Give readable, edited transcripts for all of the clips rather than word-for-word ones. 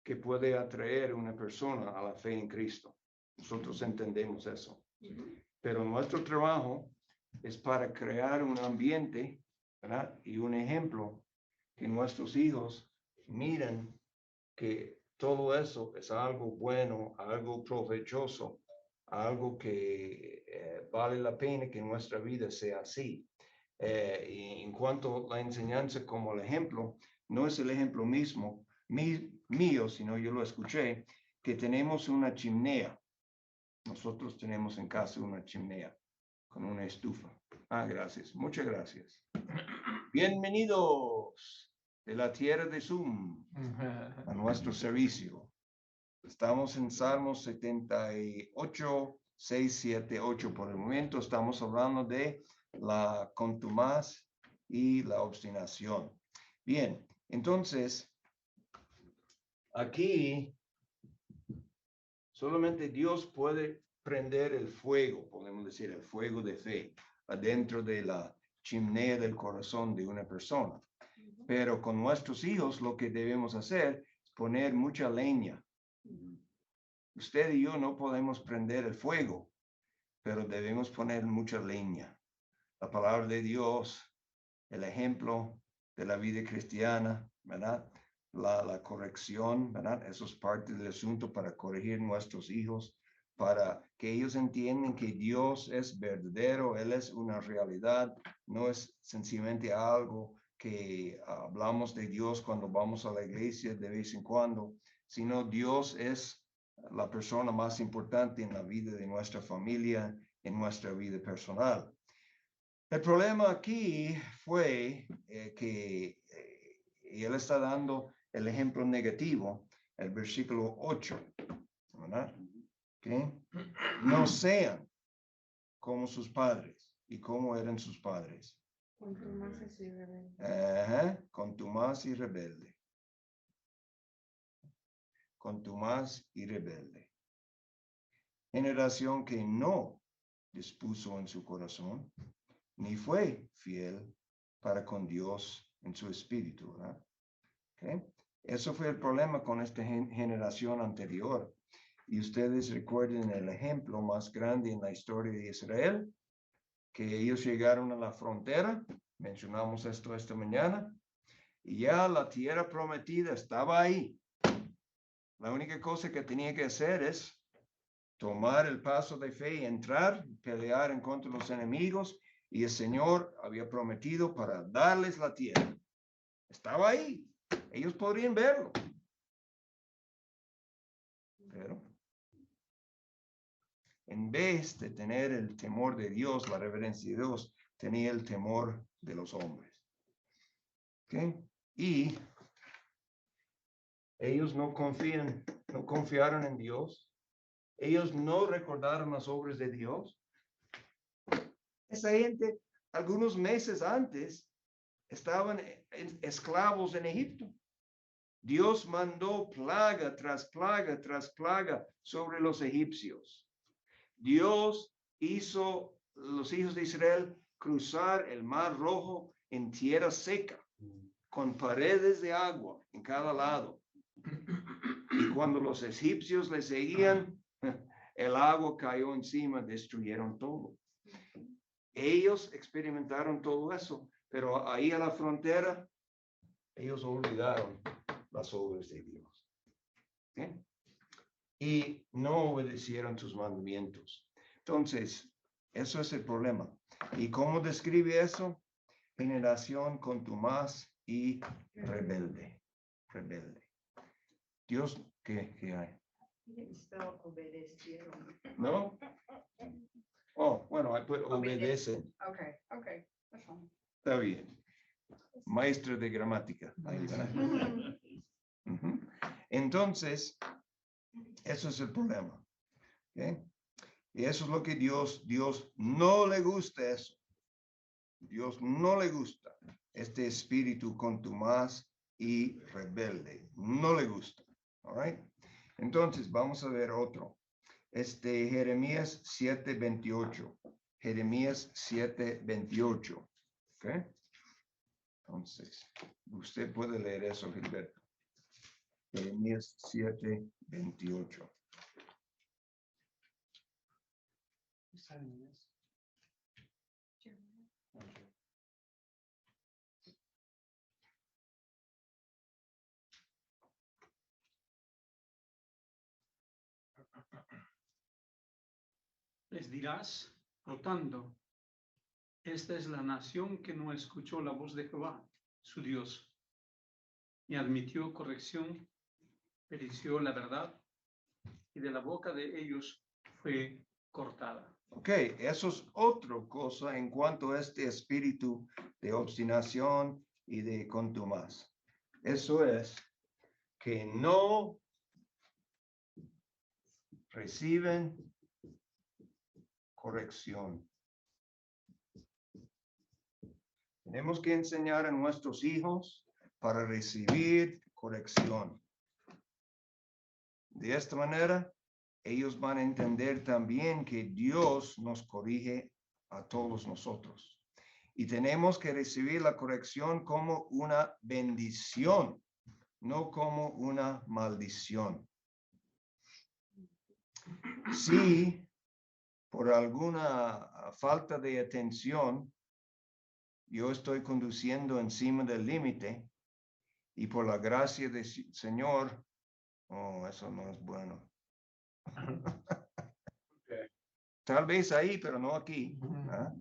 que puede atraer a una persona a la fe en Cristo. Nosotros entendemos eso. Pero nuestro trabajo es para crear un ambiente, ¿verdad? Y un ejemplo que nuestros hijos miren que todo eso es algo bueno, algo provechoso, algo que vale la pena que nuestra vida sea así. Y en cuanto a la enseñanza como el ejemplo, no es el ejemplo mismo mío, sino yo lo escuché, que tenemos una chimenea. Nosotros tenemos en casa una chimenea con una estufa. Gracias. Muchas gracias. Bienvenidos de la tierra de Zoom a nuestro servicio. Estamos en Salmos 78, 6, 7, 8. Por el momento estamos hablando de la contumaz y la obstinación. Bien, entonces, aquí solamente Dios puede prender el fuego, podemos decir, el fuego de fe, adentro de la chimenea del corazón de una persona. Pero con nuestros hijos lo que debemos hacer es poner mucha leña. Usted y yo no podemos prender el fuego, pero debemos poner mucha leña. La palabra de Dios, el ejemplo de la vida cristiana, ¿verdad? La corrección, ¿verdad? Eso es parte del asunto para corregir nuestros hijos, para que ellos entiendan que Dios es verdadero, Él es una realidad, no es sencillamente algo que hablamos de Dios cuando vamos a la iglesia de vez en cuando, sino Dios es la persona más importante en la vida de nuestra familia, en nuestra vida personal. El problema aquí fue que él está dando el ejemplo negativo, el versículo 8, ¿verdad? ¿Okay? No sean como sus padres. ¿Y cómo eran sus padres? Contumaces y rebeldes. Contumaz y rebelde. Contumaz y rebelde. Generación que no dispuso en su corazón, ni fue fiel para con Dios en su espíritu, ¿verdad? ¿Okay? Eso fue el problema con esta generación anterior. Y ustedes recuerden el ejemplo más grande en la historia de Israel, que ellos llegaron a la frontera, mencionamos esto esta mañana, y ya la tierra prometida estaba ahí. La única cosa que tenía que hacer es tomar el paso de fe y entrar, pelear en contra de los enemigos, y el Señor había prometido para darles la tierra. Estaba ahí. Ellos podrían verlo. Pero en vez de tener el temor de Dios, la reverencia de Dios, tenía el temor de los hombres. ¿Okay? Y ellos no confiaron en Dios. Ellos no recordaron las obras de Dios. Esa gente, algunos meses antes, estaban esclavos en Egipto. Dios mandó plaga tras plaga tras plaga sobre los egipcios. Dios hizo los hijos de Israel cruzar el Mar Rojo en tierra seca, con paredes de agua en cada lado. Y cuando los egipcios le seguían, el agua cayó encima, destruyeron todo. Ellos experimentaron todo eso, pero ahí a la frontera, ellos olvidaron las obras de Dios. ¿Okay? Y no obedecieron sus mandamientos. Entonces, eso es el problema. ¿Y cómo describe eso? Generación contumaz y rebelde. Rebelde. Dios, ¿qué hay? Obedecieron. ¿No? Oh, bueno, obedece. Okay. Está bien. Maestro de gramática. Ahí, ¿verdad? Entonces, eso es el problema. ¿Okay? Y eso es lo que Dios no le gusta eso. Dios no le gusta este espíritu contumaz y rebelde. No le gusta. All right? Entonces, vamos a ver otro. Jeremías 7:28. Jeremías 7:28. ¿Ok? Entonces, usted puede leer eso, Gilberto. Jeremías 7:28. Les dirás, por tanto, esta es la nación que no escuchó la voz de Jehová, su Dios, ni admitió corrección, perició la verdad, y de la boca de ellos fue cortada. Ok, eso es otra cosa en cuanto a este espíritu de obstinación y de contumaz. Eso es que no reciben corrección. Tenemos que enseñar a nuestros hijos para recibir corrección. De esta manera, ellos van a entender también que Dios nos corrige a todos nosotros. Y tenemos que recibir la corrección como una bendición, no como una maldición. Si por alguna falta de atención yo estoy conduciendo encima del límite y por la gracia del Señor, oh, eso no es bueno. Tal vez ahí, pero no aquí. ¿Ah?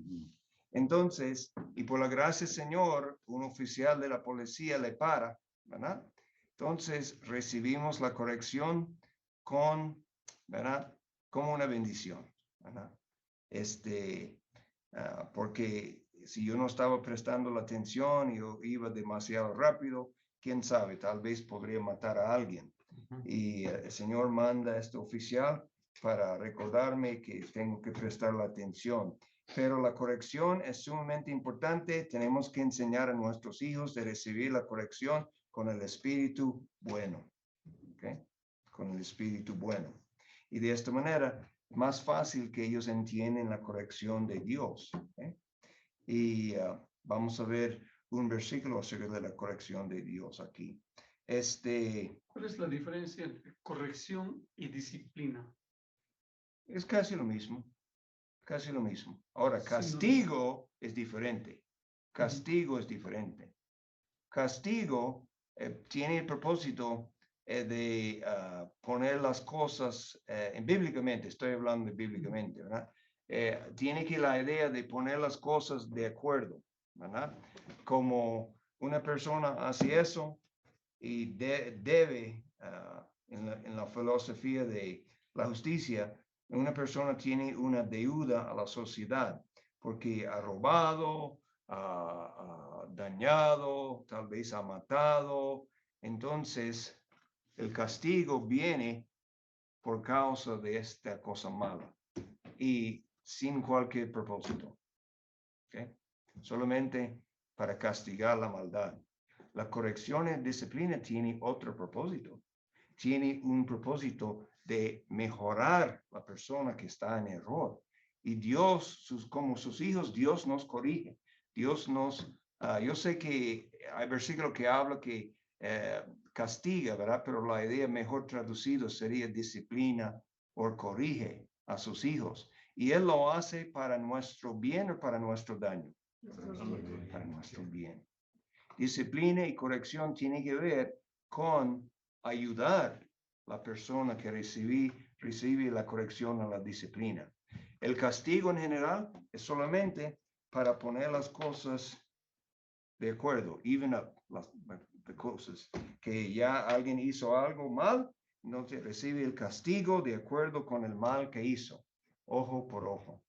Entonces, y por la gracia del Señor, un oficial de la policía le para, ¿verdad? Entonces, recibimos la corrección con, ¿verdad? Como una bendición, ¿verdad? Porque si yo no estaba prestando la atención, yo iba demasiado rápido, quién sabe, tal vez podría matar a alguien. Y el Señor manda a este oficial para recordarme que tengo que prestar la atención. Pero la corrección es sumamente importante. Tenemos que enseñar a nuestros hijos de recibir la corrección con el espíritu bueno. ¿Okay? Con el espíritu bueno. Y de esta manera, más fácil que ellos entiendan la corrección de Dios. ¿Okay? Y vamos a ver un versículo acerca de la corrección de Dios aquí. ¿Cuál es la diferencia entre corrección y disciplina? Es casi lo mismo. Casi lo mismo. Ahora, castigo es diferente. Castigo es diferente. Castigo tiene el propósito de poner las cosas, bíblicamente, estoy hablando de bíblicamente, ¿verdad? Tiene que la idea de poner las cosas de acuerdo, ¿verdad? Como una persona hace eso y debe, en la filosofía de la justicia, una persona tiene una deuda a la sociedad porque ha robado, ha dañado, tal vez ha matado. Entonces, el castigo viene por causa de esta cosa mala y sin cualquier propósito. ¿Okay? Solamente para castigar la maldad. La corrección y disciplina tiene otro propósito. Tiene un propósito de mejorar la persona que está en error. Y Dios, como sus hijos, Dios nos corrige. Dios nos, yo sé que hay versículo que habla que castiga, ¿verdad? Pero la idea mejor traducido sería disciplina o corrige a sus hijos. Y Él lo hace para nuestro bien o para nuestro daño. Para nuestro bien. Disciplina y corrección tiene que ver con ayudar a la persona que recibe la corrección o la disciplina. El castigo en general es solamente para poner las cosas de acuerdo, even up las cosas. Que ya alguien hizo algo mal, entonces recibe el castigo de acuerdo con el mal que hizo, ojo por ojo.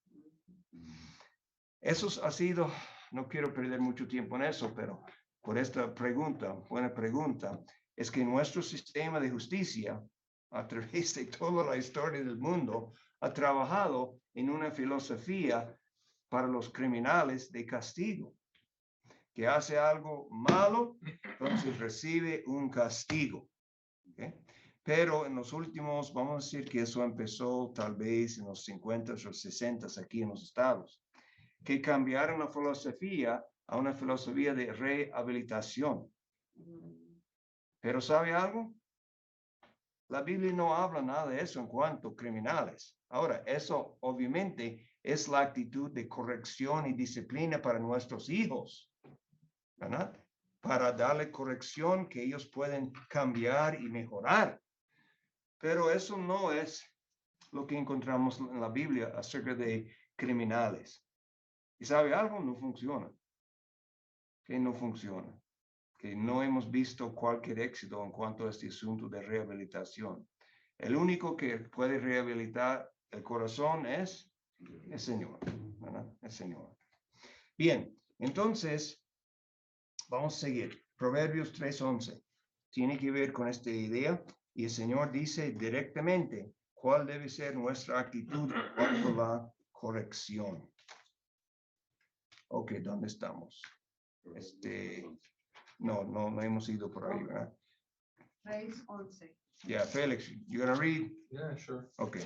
Eso ha sido, no quiero perder mucho tiempo en eso, pero por esta pregunta, buena pregunta, es que nuestro sistema de justicia, a través de toda la historia del mundo, ha trabajado en una filosofía para los criminales de castigo, que hace algo malo, entonces recibe un castigo. ¿Okay? Pero en los últimos, vamos a decir que eso empezó tal vez en los 50s o 60s aquí en los Estados, que cambiaron la filosofía a una filosofía de rehabilitación. Pero ¿sabe algo? la Biblia no habla nada de eso en cuanto a criminales. Ahora, eso obviamente es la actitud de corrección y disciplina para nuestros hijos, ¿verdad? Para darle corrección que ellos pueden cambiar y mejorar. Pero eso no es lo que encontramos en la Biblia acerca de criminales. ¿Y sabe algo? No funciona. Que no funciona. Que no hemos visto cualquier éxito en cuanto a este asunto de rehabilitación. El único que puede rehabilitar el corazón es el Señor, ¿verdad? El Señor. Bien, entonces, vamos a seguir. Proverbios 3:11. Tiene que ver con esta idea y el Señor dice directamente cuál debe ser nuestra actitud cuanto a la corrección. Ok, ¿dónde estamos? No hemos ido por ahí, ¿verdad? 3:11. Yeah, Felix, you gonna read? Yeah, sure. Okay.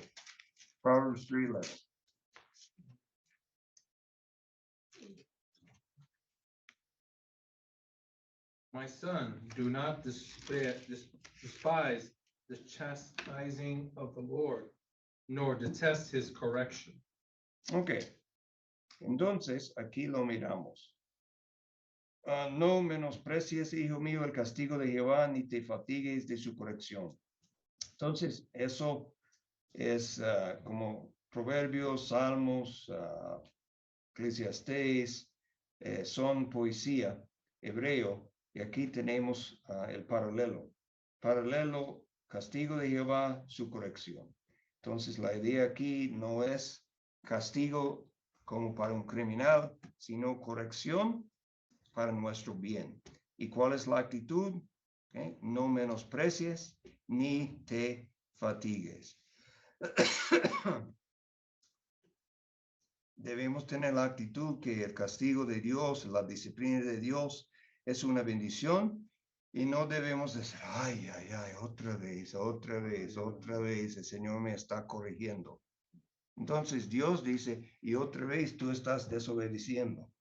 Proverbs 3:11. My son, do not despise the chastising of the Lord, nor detest his correction. Okay. Entonces, aquí lo miramos. No menosprecies, hijo mío, el castigo de Jehová, ni te fatigues de su corrección. Entonces, eso es como Proverbios, Salmos, Eclesiastés, son poesía hebreo. Y aquí tenemos el paralelo. Paralelo, castigo de Jehová, su corrección. Entonces, la idea aquí no es castigo como para un criminal, sino corrección para nuestro bien. ¿Y cuál es la actitud? Okay. No menosprecies ni te fatigues. Debemos tener la actitud que el castigo de Dios, la disciplina de Dios es una bendición y no debemos decir, ay, otra vez, el Señor me está corrigiendo. Entonces Dios dice, y otra vez tú estás desobedeciendo.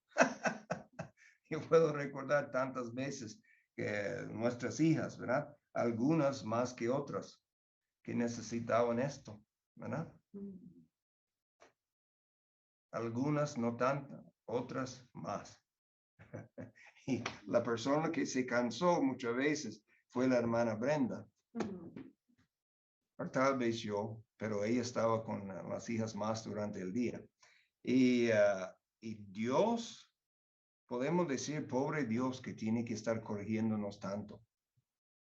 Yo puedo recordar tantas veces que nuestras hijas, ¿verdad? Algunas más que otras que necesitaban esto, ¿verdad? Algunas no tantas, otras más. Y la persona que se cansó muchas veces fue la hermana Brenda. O tal vez yo, pero ella estaba con las hijas más durante el día. Y Dios, podemos decir, pobre Dios que tiene que estar corrigiéndonos tanto.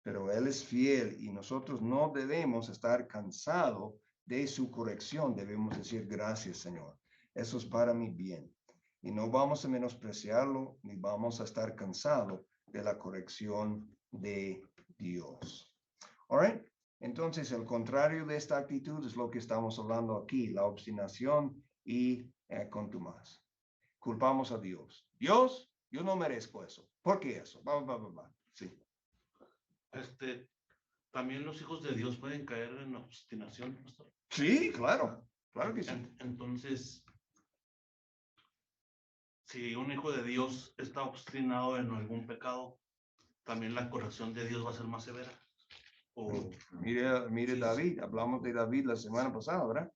Pero Él es fiel y nosotros no debemos estar cansados de su corrección. Debemos decir, gracias, Señor. Eso es para mi bien. Y no vamos a menospreciarlo ni vamos a estar cansados de la corrección de Dios. All right. Entonces, el contrario de esta actitud es lo que estamos hablando aquí, la obstinación y contumaz. Culpamos a Dios. Dios, yo no merezco eso. ¿Por qué eso? Sí. También los hijos de Dios pueden caer en obstinación, pastor. Sí, claro que sí. Entonces, si un hijo de Dios está obstinado en algún pecado, también la corrección de Dios va a ser más severa. Mire Sí, David, hablamos de David la semana pasada, ¿verdad?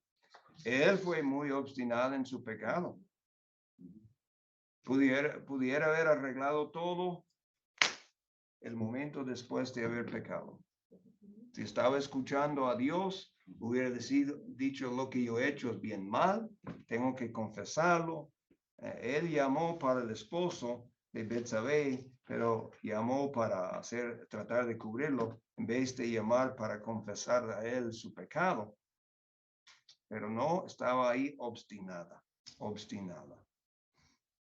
Él fue muy obstinado en su pecado. Pudiera haber arreglado todo el momento después de haber pecado. Si estaba escuchando a Dios, hubiera dicho lo que yo he hecho es bien mal, tengo que confesarlo. Él llamó para el esposo de Betsabé, pero llamó para tratar de cubrirlo en vez de llamar para confesar a él su pecado. Pero no, estaba ahí obstinada.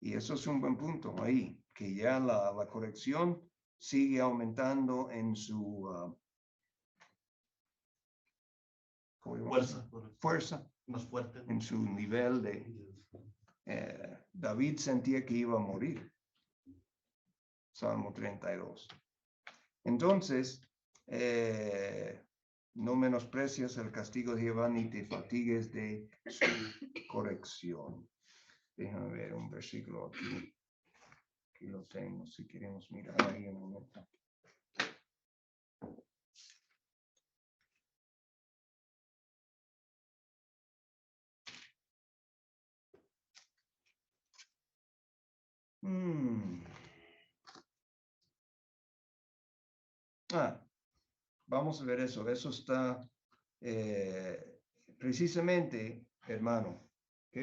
Y eso es un buen punto ahí, que ya la corrección sigue aumentando en su fuerza, más fuerte. en su nivel de... David sentía que iba a morir. Salmo 32. Entonces, no menosprecias el castigo de Jehová ni te fatigues de su corrección. Déjame ver un versículo aquí. Aquí lo tengo, si queremos mirar ahí un momento. Vamos a ver eso. Eso está precisamente, hermano.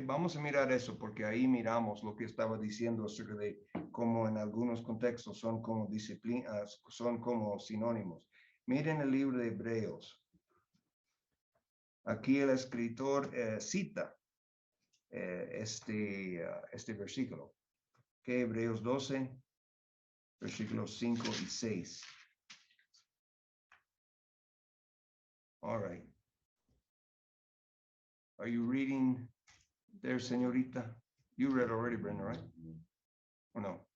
Vamos a mirar eso porque ahí miramos lo que estaba diciendo acerca de cómo en algunos contextos son como disciplinas, son como sinónimos. Miren el libro de Hebreos. Aquí el escritor cita este versículo. Que Hebreos 12, versículos 5 y 6. All right. Are you reading there, señorita? You read already, Brenda, right? Or no?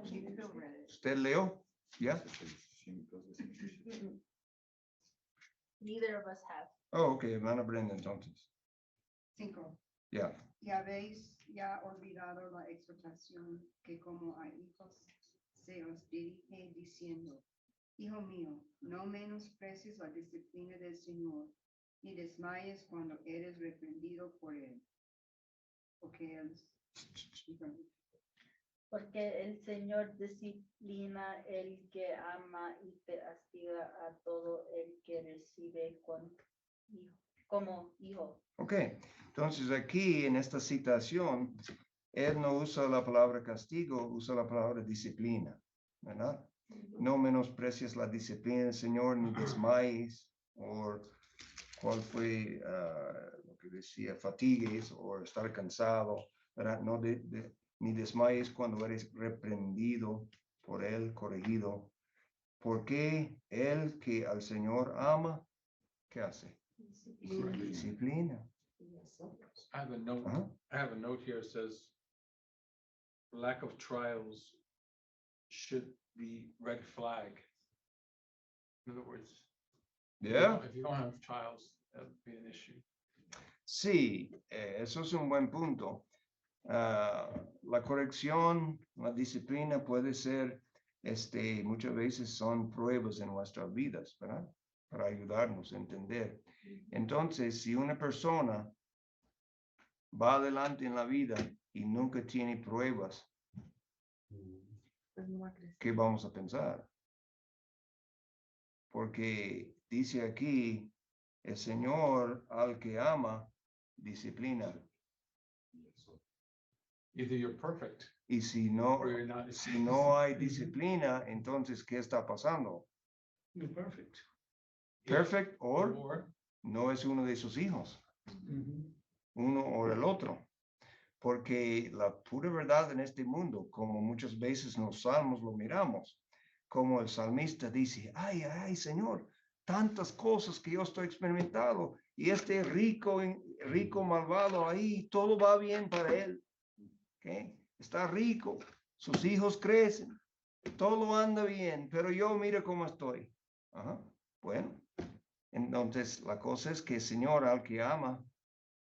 She still read it. ¿Usted leo? Yeah? Neither of us have. Oh, okay, hermana Brenda, entonces. 5. Yeah. Y habéis ya olvidado la exhortación que como a hijos se os dirige diciendo, Hijo mío, no menosprecies la disciplina del Señor, ni desmayes cuando eres reprendido por él. Porque el Señor disciplina el que ama y castiga a todo el que recibe como hijo. Ok, entonces aquí en esta citación, él no usa la palabra castigo, usa la palabra disciplina, ¿verdad? No menosprecies la disciplina del Señor, ni desmayes, o cuál fue lo que decía, fatigues, o estar cansado, ¿verdad? No ni desmayes cuando eres reprendido por él, corregido, porque el que al Señor ama, ¿qué hace? Disciplina. I have a note. Uh-huh. I have a note here that says lack of trials should be red flag. In other words, Yeah. if you don't have trials, that would be an issue. Sí, eso es un buen punto. La corrección, la disciplina puede ser, muchas veces son pruebas en nuestras vidas, ¿verdad? Para ayudarnos a entender. Entonces, si una persona va adelante en la vida y nunca tiene pruebas, ¿qué vamos a pensar? Porque dice aquí, el Señor al que ama, disciplina. Either you're perfect Y si no, or you're not. si no hay disciplina, entonces, ¿qué está pasando? You're perfect. Perfect or Or no es uno de sus hijos, uno o el otro. Porque la pura verdad en este mundo, como muchas veces en los salmos lo miramos, como el salmista dice, ay, ay, Señor, tantas cosas que yo estoy experimentando y este rico malvado ahí, todo va bien para él. ¿Okay? Está rico, sus hijos crecen, todo anda bien, pero yo mira cómo estoy. Ajá. Bueno, entonces la cosa es que el Señor al que ama,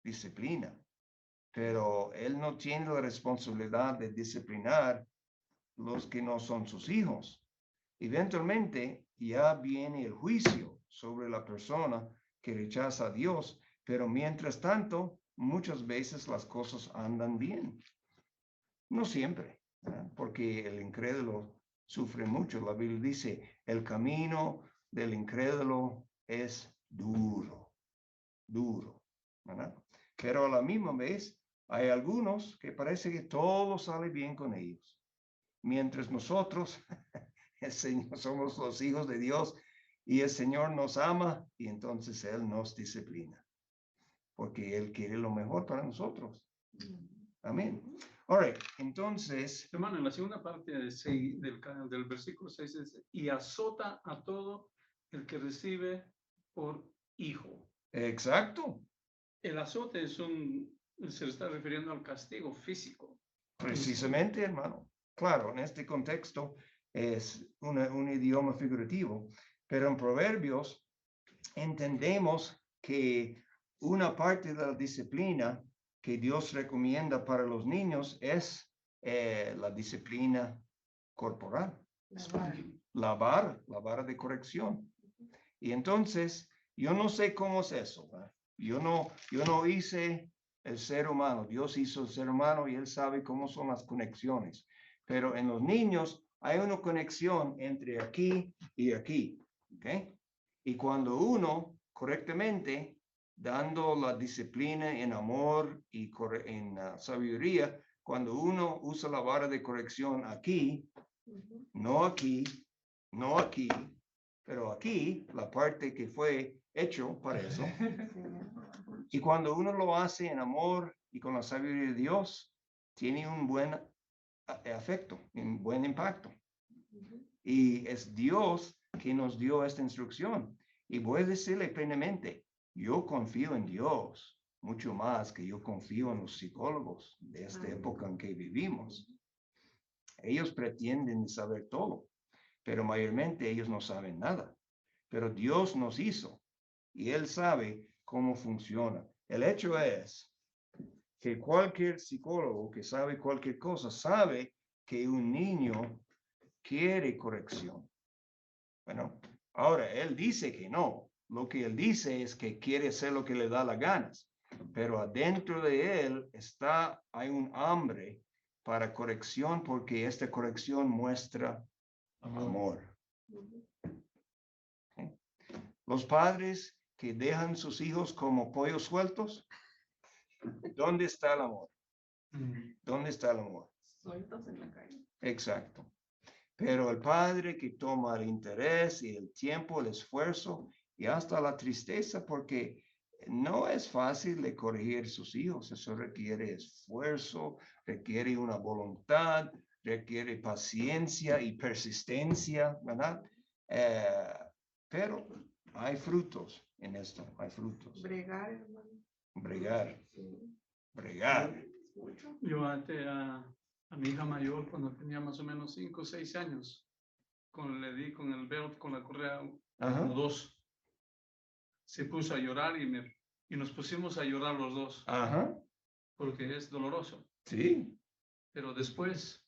disciplina, pero Él no tiene la responsabilidad de disciplinar los que no son sus hijos. Eventualmente ya viene el juicio sobre la persona que rechaza a Dios, pero mientras tanto, muchas veces las cosas andan bien. No siempre, ¿verdad? Porque el incrédulo sufre mucho. La Biblia dice, el camino del incrédulo es duro, ¿verdad? Pero a la misma vez hay algunos que parece que todo sale bien con ellos. Mientras nosotros, el Señor, somos los hijos de Dios y el Señor nos ama y entonces Él nos disciplina. Porque Él quiere lo mejor para nosotros. Amén. All right, entonces. Hermano, en la segunda parte del versículo 6 dice, y azota a todo el que recibe por hijo. Exacto. El azote se está refiriendo al castigo físico. Precisamente, hermano. Claro, en este contexto es un idioma figurativo, pero en Proverbios entendemos que una parte de la disciplina que Dios recomienda para los niños es la disciplina corporal. La vara de corrección. Y entonces, yo no sé cómo es eso, ¿verdad? Yo no hice el ser humano, Dios hizo el ser humano y Él sabe cómo son las conexiones. Pero en los niños hay una conexión entre aquí y aquí. ¿Ok? Y cuando uno correctamente, dando la disciplina en amor y en sabiduría, cuando uno usa la vara de corrección aquí, no aquí, no aquí, pero aquí, la parte que fue hecho para eso. Y cuando uno lo hace en amor y con la sabiduría de Dios, tiene un buen efecto, un buen impacto. Y es Dios que nos dio esta instrucción. Y voy a decirle plenamente, yo confío en Dios mucho más que yo confío en los psicólogos de esta época en que vivimos. Ellos pretenden saber todo, pero mayormente ellos no saben nada. Pero Dios nos hizo y Él sabe cómo funciona. El hecho es que cualquier psicólogo que sabe cualquier cosa sabe que un niño quiere corrección. Bueno, ahora Él dice que no. Lo que Él dice es que quiere hacer lo que le da las ganas. Pero adentro de Él hay un hambre para corrección porque esta corrección muestra amor. ¿Okay? Los padres que dejan sus hijos como pollos sueltos, ¿dónde está el amor? ¿Dónde está el amor? Sueltos en la calle. Exacto. Pero el padre que toma el interés y el tiempo, el esfuerzo y hasta la tristeza, porque no es fácil de corregir sus hijos. Eso requiere esfuerzo, requiere una voluntad, requiere paciencia y persistencia, ¿verdad? Pero hay frutos en esto, hay frutos. Bregar, hermano. Bregar, Sí. bregar. Mucho. Yo antes a mi hija mayor, cuando tenía más o menos 5 o 6 años, le di con el belt, con la correa Ajá. como 2. Se puso a llorar y nos pusimos a llorar los dos, Ajá. porque es doloroso. Sí, Pero después,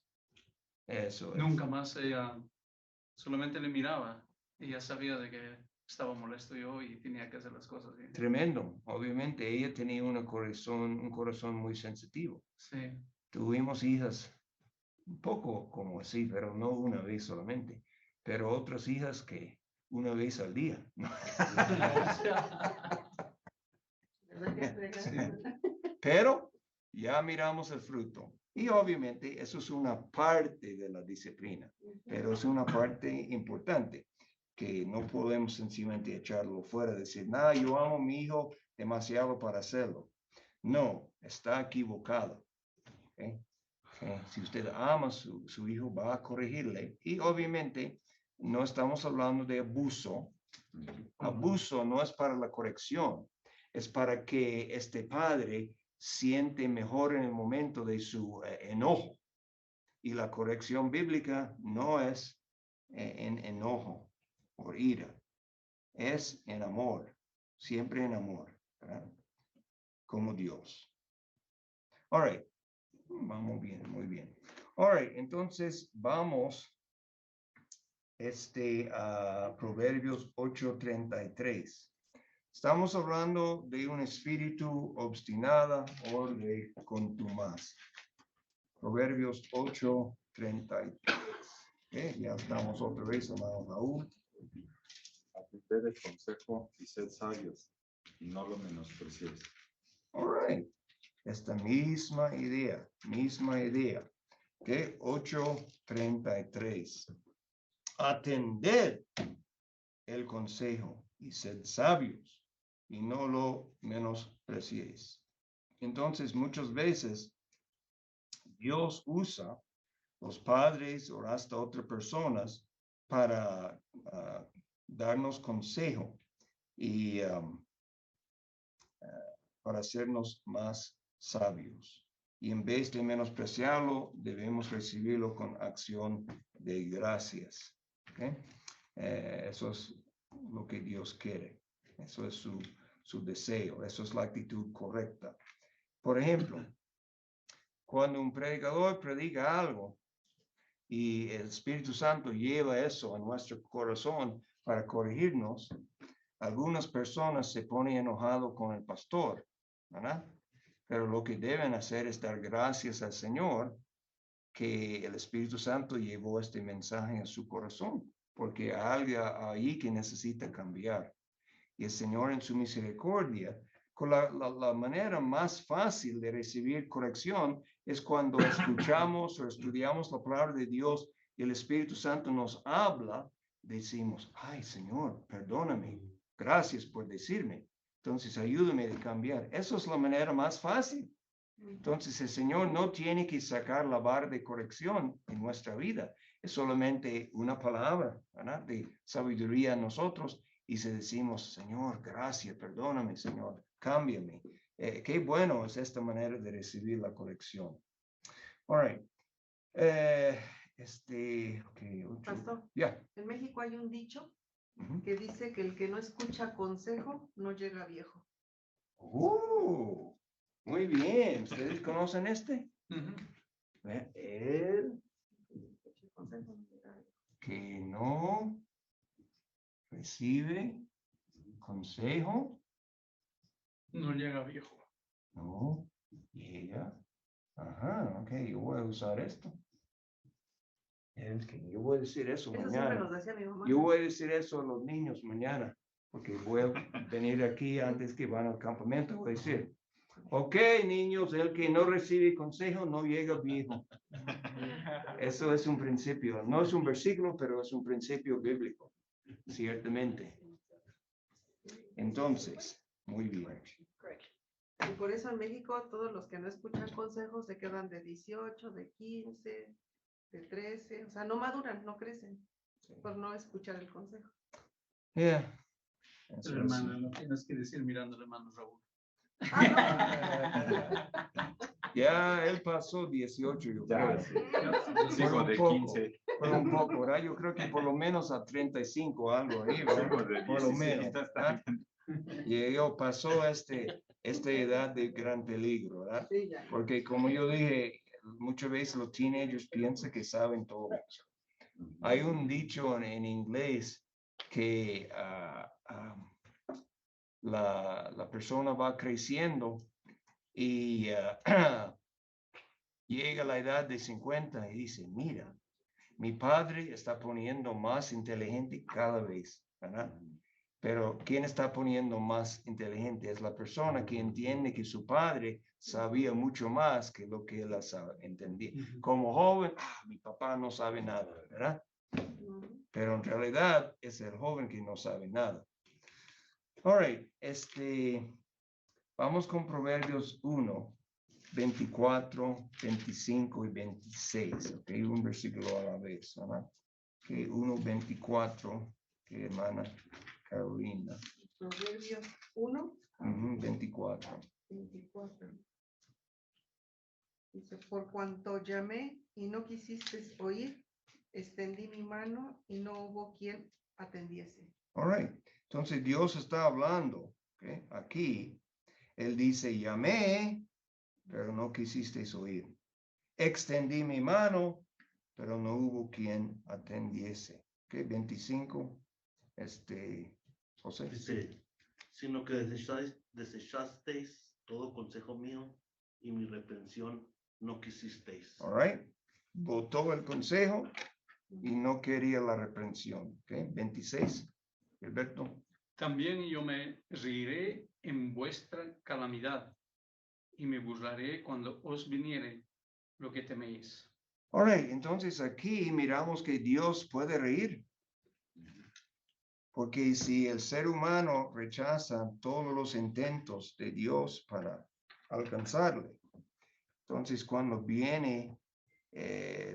eso es. nunca más ella solamente le miraba y ya sabía de que estaba molesto yo y tenía que hacer las cosas bien. Tremendo. Obviamente ella tenía un corazón muy sensitivo. Sí. Tuvimos hijas un poco como así, pero no una vez solamente, pero otras hijas que una vez al día. ¿Verdad que bregar? Pero ya miramos el fruto. Y obviamente eso es una parte de la disciplina, pero es una parte importante que no podemos sencillamente echarlo fuera, decir, nada, yo amo a mi hijo demasiado para hacerlo. No, está equivocado. ¿Okay? Si usted ama a su hijo, va a corregirle. Y obviamente no estamos hablando de abuso. Abuso no es para la corrección, es para que este padre siente mejor en el momento de su enojo. Y la corrección bíblica no es en enojo o ira, es en amor, siempre en amor, ¿verdad? Como Dios. All right. Vamos bien, muy bien. All right, entonces vamos a Proverbios 8:33. Estamos hablando de un espíritu obstinado o de contumaz. Proverbios 8:33. Ya estamos otra vez, hermano Raúl. Atended el consejo y sed sabios, y no lo menospreciéis. All right. Esta misma idea. ¿Ok? 8:33. Atended el consejo y sed sabios y no lo menospreciéis. Entonces, muchas veces Dios usa los padres o hasta otras personas para darnos consejo y para hacernos más sabios. Y en vez de menospreciarlo, debemos recibirlo con acción de gracias. ¿Okay? Eso es lo que Dios quiere. Eso es su deseo. Eso es la actitud correcta. Por ejemplo, cuando un predicador predica algo y el Espíritu Santo lleva eso a nuestro corazón para corregirnos, algunas personas se ponen enojados con el pastor, ¿verdad? Pero lo que deben hacer es dar gracias al Señor que el Espíritu Santo llevó este mensaje a su corazón, porque hay alguien ahí que necesita cambiar. Y el Señor en su misericordia, con la manera más fácil de recibir corrección es cuando escuchamos o estudiamos la palabra de Dios y el Espíritu Santo nos habla, decimos, ay Señor, perdóname, gracias por decirme. Entonces ayúdame a cambiar. Eso es la manera más fácil. Entonces el Señor no tiene que sacar la vara de corrección en nuestra vida. Es solamente una palabra, ¿verdad?, de sabiduría a nosotros. Y si decimos, Señor, gracias, perdóname, Señor, cámbiame. Qué bueno es esta manera de recibir la corrección. All right. Okay, Pastor, ya. en México hay un dicho Ujú. que dice que el que no escucha consejo no llega viejo. Muy bien. ¿Ustedes conocen este? Ujú. El Consejo no llega viejo. que no recibe consejo, No llega viejo. no llega. Ajá, ok, yo voy a usar esto. Yo voy a decir eso Eso siempre nos mañana. decía mi mamá. Yo voy a decir eso a los niños mañana, porque voy a venir aquí antes que van al campamento. Voy a decir, ok, niños, el que no recibe consejo no llega viejo. Eso es un principio. No es un versículo, pero es un principio bíblico, ciertamente. Entonces, muy bien. Y por eso en México todos los que no escuchan consejos se quedan de 18, de 15, de 13, o sea, no maduran, no crecen por no escuchar el consejo. Yeah. Pero Eso es. hermano, lo tienes que decir mirando al hermano Raúl. Ya él pasó 18, yo Ya, creo. sí. Por Hijo un de poco, 15. por un poco, ¿verdad? Yo creo que por lo menos a 35 algo ahí, ¿verdad? Hijo de Por lo 16. menos, ¿verdad? Y yo pasó esta edad de gran peligro, ¿verdad? Sí, ya. Porque como yo dije, muchas veces los teenagers piensan que saben todo. Hay un dicho en inglés que la persona va creciendo y llega a la edad de 50 y dice, mira, mi padre está poniendo más inteligente cada vez, ¿verdad? Pero ¿quién está poniendo más inteligente? Es la persona que entiende que su padre sabía mucho más que lo que él entendía. Como joven, mi papá no sabe nada, ¿verdad? Pero en realidad es el joven que no sabe nada. All right, vamos con Proverbios 1, 24, 25 y 26. Ok, un versículo a la vez, ¿verdad? Okay, 1, 24, que hermana Carolina. Proverbios 1, 24. 24. Dice, por cuanto llamé y no quisiste oír, extendí mi mano y no hubo quien atendiese. All right. Entonces Dios está hablando, ¿okay? Aquí. Él dice, llamé, pero no quisiste oír. Extendí mi mano, pero no hubo quien atendiese. ¿Ok? 25. José. Dice, sino que desechasteis todo consejo mío y mi reprensión no quisisteis. All right. Votó el consejo y no quería la reprensión. ¿Ok? 26. Gilberto. También yo me reiré en vuestra calamidad y me burlaré cuando os viniere lo que teméis. All right. Entonces aquí miramos que Dios puede reír. Porque si el ser humano rechaza todos los intentos de Dios para alcanzarle, entonces cuando viene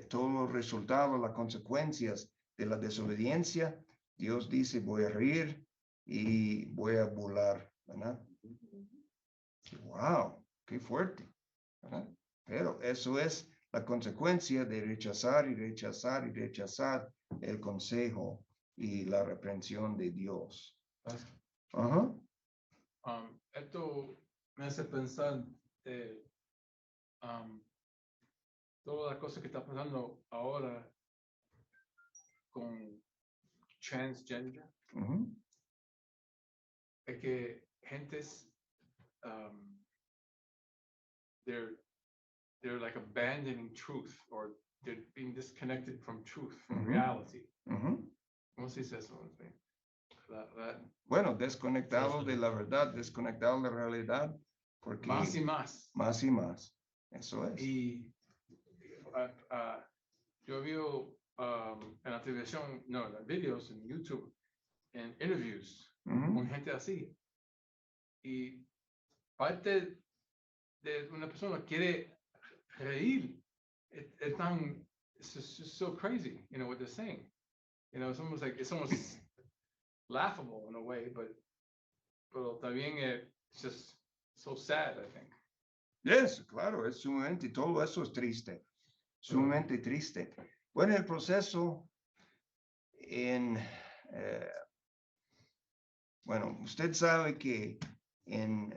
todos los resultados, las consecuencias de la desobediencia, Dios dice, voy a reír y voy a burlar, ¿verdad? Wow, qué fuerte, ¿verdad? Pero eso es la consecuencia de rechazar y rechazar y rechazar el consejo y la reprensión de Dios. Ajá. Esto me hace pensar de toda la cosa que está pasando ahora con transgender, Ujú. es que gentes they're like abandoning truth or they're being disconnected from truth, from Ujú. reality. Ujú. ¿Cómo se dice eso? Bueno, desconectado de la verdad, desconectado de la realidad, porque Más y más. más y más. Eso es. Y yo veo en la televisión, no, en los videos en YouTube, en interviews Ujú. con gente así. Y parte de una persona quiere reír. Es tan, it's just so crazy, you know, what they're saying. You know, it's almost laughable in a way, pero también it's just so sad, I think. Yes, claro, es sumamente, todo eso es triste, sumamente triste. Bueno, el proceso bueno, usted sabe que en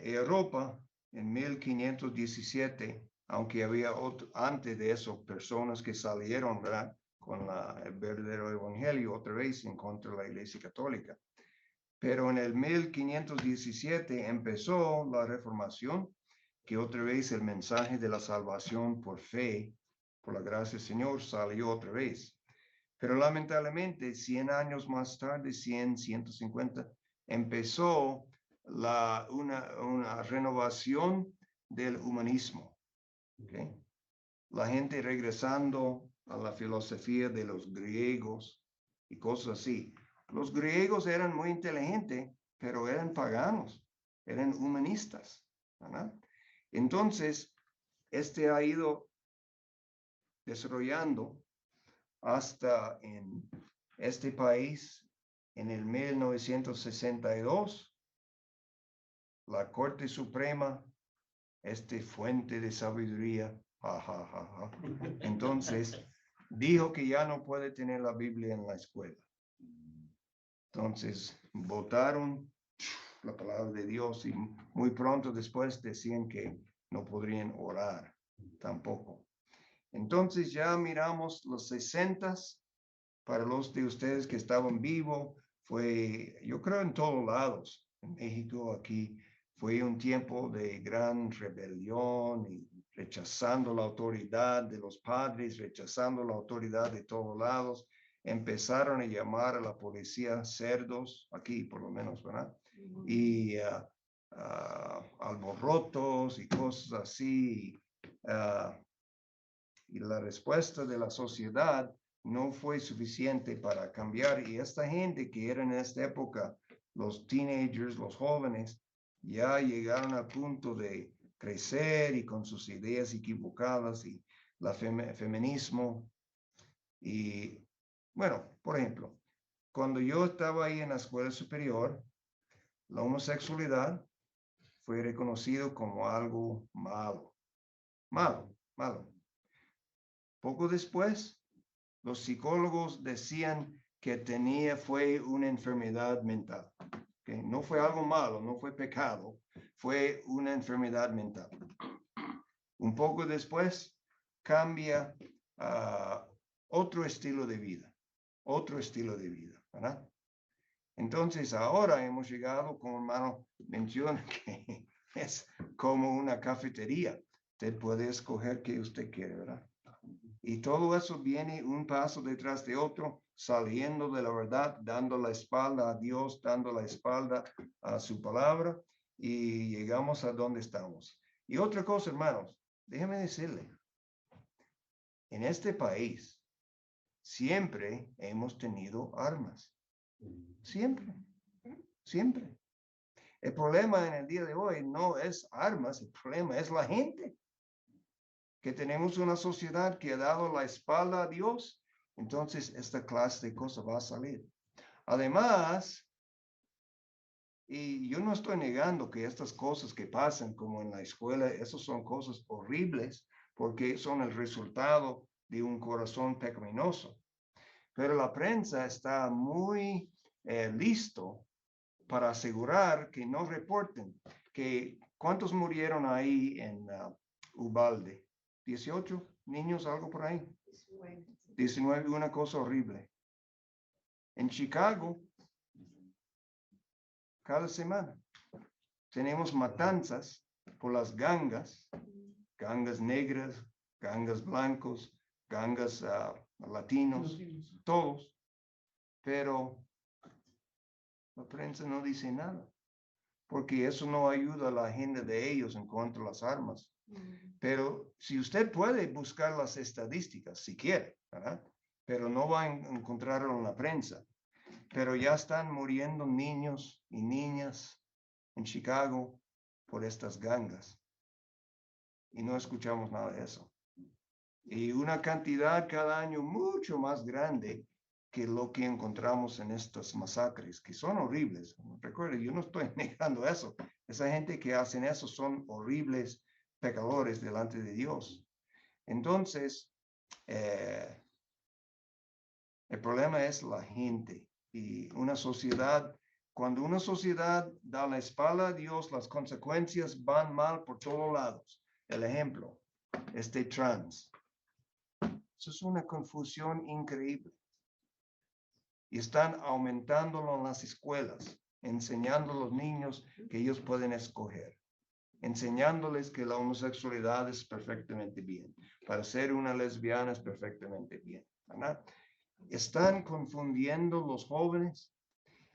Europa, en 1517, aunque había antes de eso personas que salieron, ¿verdad?, con el verdadero evangelio otra vez en contra de la Iglesia Católica. Pero en el 1517 empezó la reformación, que otra vez el mensaje de la salvación por fe, por la gracia del Señor, salió otra vez. Pero lamentablemente, 100 años más tarde, 100, 150, empezó una renovación del humanismo. ¿Okay? La gente regresando a la filosofía de los griegos y cosas así. Los griegos eran muy inteligentes, pero eran paganos, eran humanistas, ¿verdad? Entonces, ha ido desarrollando hasta en este país, en el 1962, la Corte Suprema, fuente de sabiduría, entonces dijo que ya no puede tener la Biblia en la escuela. Entonces votaron la palabra de Dios y muy pronto después decían que no podrían orar tampoco. Entonces ya miramos los 60s, para los de ustedes que estaban vivos, fue, yo creo, en todos lados, en México, aquí, fue un tiempo de gran rebelión y rechazando la autoridad de los padres, rechazando la autoridad de todos lados. Empezaron a llamar a la policía cerdos, aquí por lo menos, ¿verdad? Y alborotos y cosas así. Y la respuesta de la sociedad no fue suficiente para cambiar. Y esta gente que era en esta época, los teenagers, los jóvenes, ya llegaron al punto de crecer y con sus ideas equivocadas y la feminismo. Y bueno, por ejemplo, cuando yo estaba ahí en la escuela superior, la homosexualidad fue reconocido como algo malo, malo. Poco después, los psicólogos decían que fue una enfermedad mental. ¿Okay? No fue algo malo, no fue pecado, fue una enfermedad mental. Un poco después, cambia otro estilo de vida, ¿verdad? Entonces, ahora hemos llegado, como hermano menciona, que es como una cafetería. Usted puede escoger qué usted quiere, ¿verdad? Y todo eso viene un paso detrás de otro, saliendo de la verdad, dando la espalda a Dios, dando la espalda a su palabra, y llegamos a donde estamos. Y otra cosa, hermanos, déjeme decirle, en este país siempre hemos tenido armas. Siempre. El problema en el día de hoy no es armas, el problema es la gente. Que tenemos una sociedad que ha dado la espalda a Dios, entonces esta clase de cosas va a salir. Además, y yo no estoy negando que estas cosas que pasan como en la escuela, esas son cosas horribles porque son el resultado de un corazón pecaminoso. Pero la prensa está muy listo para asegurar que no reporten que cuántos murieron ahí en Uvalde. 18 niños, algo por ahí. 19, una cosa horrible. En Chicago, cada semana, tenemos matanzas por las gangas negras, gangas blancos, gangas latinos, todos, pero la prensa no dice nada, porque eso no ayuda a la agenda de ellos en contra de las armas. Pero si usted puede buscar las estadísticas, si quiere, ¿verdad? Pero no va a encontrarlo en la prensa. Pero ya están muriendo niños y niñas en Chicago por estas gangas. Y no escuchamos nada de eso. Y una cantidad cada año mucho más grande que lo que encontramos en estas masacres, que son horribles. Recuerde, yo no estoy negando eso. Esa gente que hacen eso son horribles pecadores delante de Dios. Entonces, el problema es la gente y una sociedad. Cuando una sociedad da la espalda a Dios, las consecuencias van mal por todos lados. El ejemplo, trans. Eso es una confusión increíble. Y están aumentándolo en las escuelas, enseñando a los niños que ellos pueden escoger, enseñándoles que la homosexualidad es perfectamente bien, para ser una lesbiana es perfectamente bien, ¿verdad? Están confundiendo los jóvenes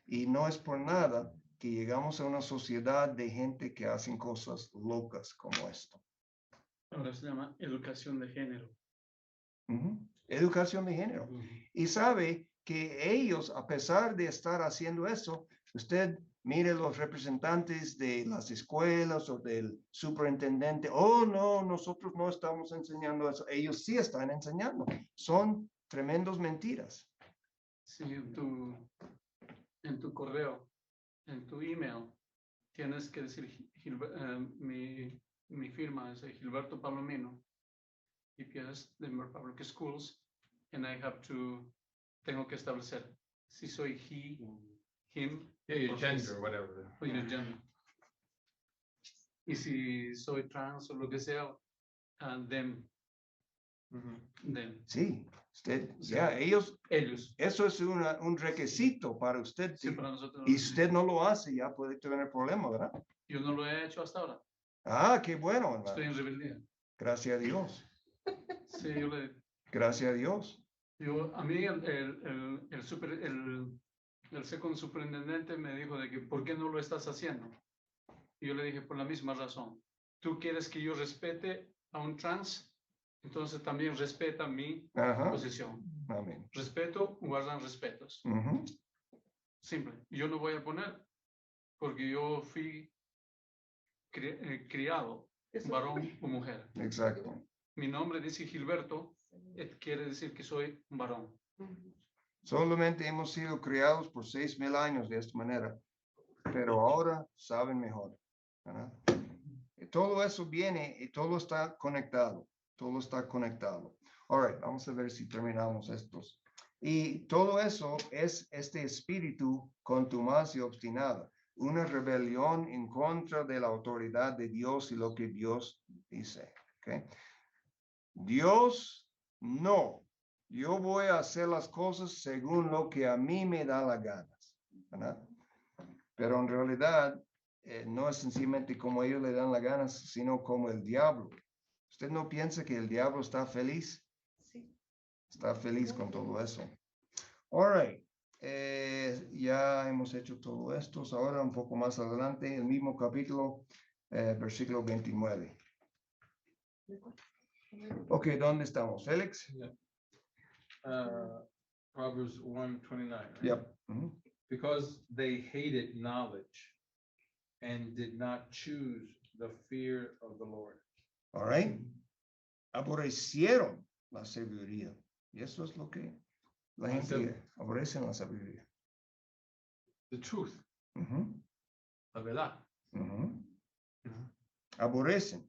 y no es por nada que llegamos a una sociedad de gente que hacen cosas locas como esto. Ahora se llama educación de género. Educación de género. Y sabe que ellos, a pesar de estar haciendo eso, usted mire los representantes de las escuelas o del superintendente, oh no, nosotros no estamos enseñando eso. Ellos sí están enseñando. Son tremendos mentiras. Sí, en tu correo, en tu email, tienes que decir, mi firma es Gilberto Palomino, EPS, Denver Public Schools, and tengo que establecer si soy he, him, Yeah, your or gender, his, or whatever. o your gender. Y si soy trans o lo que sea, them. Them. Sí, usted, Sí. ya, ellos, Ellos. eso es un requisito para usted. Sí, para nosotros. Y si usted no lo hace, ya puede tener problemas, ¿verdad? Yo no lo he hecho hasta ahora. Ah, qué bueno, Estoy en hermano. rebeldía. Gracias a Dios. Sí, Gracias a Dios. a mí el segundo superintendente me dijo de que ¿por qué no lo estás haciendo? Y yo le dije por la misma razón. Tú quieres que yo respete a un trans, entonces también respeta mi posición. Amén. Respeto, guardan respetos. Simple. Yo no voy a poner porque yo fui criado, varón o mujer. Exacto. Mi nombre dice Gilberto, quiere decir que soy un varón. Solamente hemos sido criados por 6,000 años de esta manera, pero ahora saben mejor, ¿verdad? Y todo eso viene y todo está conectado. Todo está conectado. All right, vamos a ver si terminamos estos. Y todo eso es este espíritu contumaz y obstinado, una rebelión en contra de la autoridad de Dios y lo que Dios dice. ¿Okay? Dios no. Yo voy a hacer las cosas según lo que a mí me da la gana, ¿verdad? Pero en realidad no es sencillamente como ellos le dan la gana, sino como el diablo. ¿Usted no piensa que el diablo está feliz? Sí. Está feliz con todo eso. All right. Ya hemos hecho todo esto. Ahora un poco más adelante, el mismo capítulo, versículo 29. Ok, ¿dónde estamos? Félix? Proverbs 1:29. Right? Yep. Because they hated knowledge and did not choose the fear of the Lord. All right. Aborrecieron la sabiduría. Y eso es lo que la gente aborrece la sabiduría. The truth. La verdad. Aborrecen.